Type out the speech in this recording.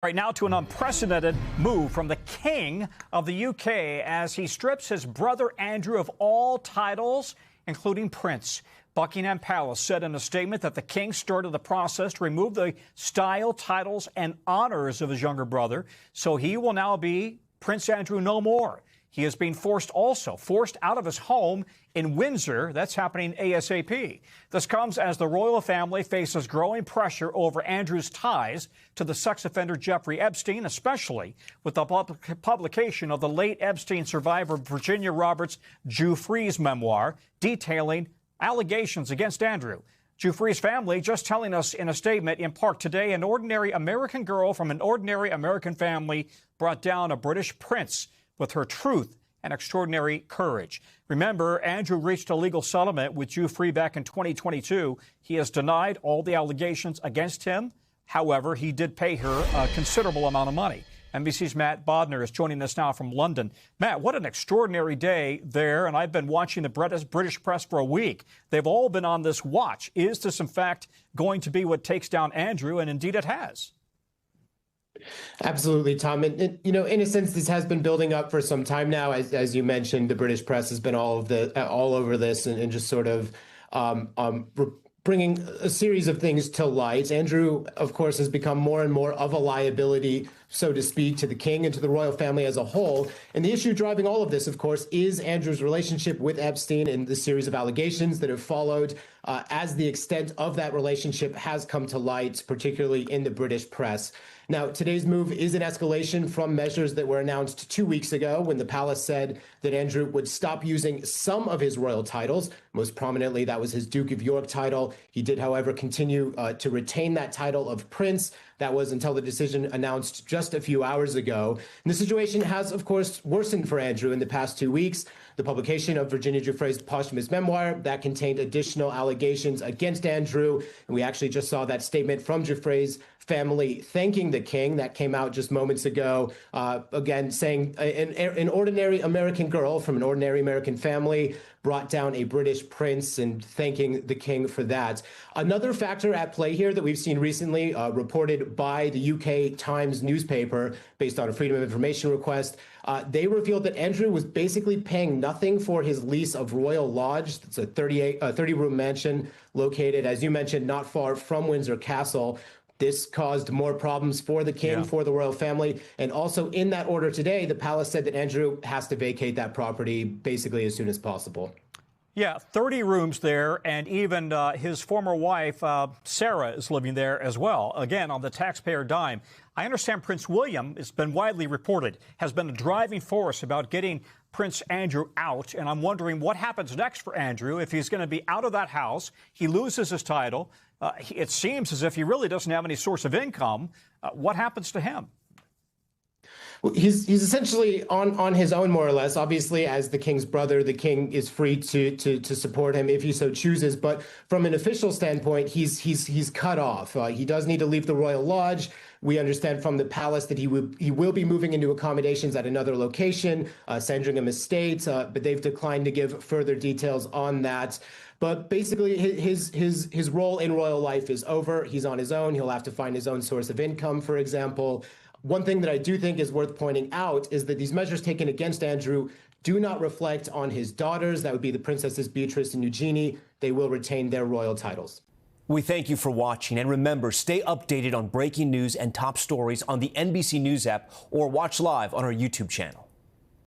Right now to an unprecedented move from the King of the UK as he strips his brother Andrew of all titles, including Prince. Buckingham Palace said in a statement that the King started the process to remove the style, titles, and honors of his younger brother, so he will now be Prince Andrew no more. He is being forced out of his home in Windsor. That's happening ASAP. This comes as the royal family faces growing pressure over Andrew's ties to the sex offender Jeffrey Epstein, especially with the publication of the late Epstein survivor Virginia Roberts' Jeffrey's memoir detailing allegations against Andrew. Jeffrey's family just telling us in a statement in part today, an ordinary American girl from an ordinary American family brought down a British prince with her truth and extraordinary courage. Remember, Andrew reached a legal settlement with Jeffrey back in 2022. He has denied all the allegations against him. However, he did pay her a considerable amount of money. NBC's Matt Bodner is joining us now from London. Matt, what an extraordinary day there, and I've been watching the British press for a week. They've all been on this watch. Is this, in fact, going to be what takes down Andrew? And indeed it has. Absolutely, Tom. And you know, in a sense, this has been building up for some time now. As you mentioned, the British press has been all over this and just sort of bringing a series of things to light. Andrew, of course, has become more and more of a liability, so to speak, to the king and to the royal family as a whole. And the issue driving all of this, of course, is Andrew's relationship with Epstein and the series of allegations that have followed as the extent of that relationship has come to light, particularly in the British press. Now, today's move is an escalation from measures that were announced 2 weeks ago when the palace said that Andrew would stop using some of his royal titles. Most prominently, that was his Duke of York title. He did, however, continue to retain that title of Prince. That was until the decision announced just a few hours ago. And the situation has, of course, worsened for Andrew in the past 2 weeks. The publication of Virginia Jeffrey's posthumous memoir that contained additional allegations against Andrew. And we actually just saw that statement from Jeffrey's family thanking the king. That came out just moments ago, again, saying an ordinary American girl from an ordinary American family brought down a British prince and thanking the king for that. Another factor at play here that we've seen recently, reported by the UK Times newspaper based on a Freedom of Information request, they revealed that Andrew was basically paying nothing for his lease of Royal Lodge. It's a 30-room mansion located, as you mentioned, not far from Windsor Castle. This caused more problems for the king, for the royal family. And also in that order today, the palace said that Andrew has to vacate that property basically as soon as possible. Yeah, 30 rooms there, and even his former wife, Sarah, is living there as well, again, on the taxpayer dime. I understand Prince William, it's been widely reported, has been a driving force about getting Prince Andrew out, and I'm wondering what happens next for Andrew if he's going to be out of that house, he loses his title, it seems as if he really doesn't have any source of income. What happens to him? Well, he's essentially on his own, more or less. Obviously, as the king's brother, the king is free to support him if he so chooses. But from an official standpoint, he's cut off. He does need to leave the Royal Lodge. We understand from the palace that he will be moving into accommodations at another location, Sandringham Estate, but they've declined to give further details on that. But basically, his role in royal life is over. He's on his own. He'll have to find his own source of income, for example. One thing that I do think is worth pointing out is that these measures taken against Andrew do not reflect on his daughters. That would be the Princesses Beatrice and Eugenie. They will retain their royal titles. We thank you for watching. And remember, stay updated on breaking news and top stories on the NBC News app or watch live on our YouTube channel.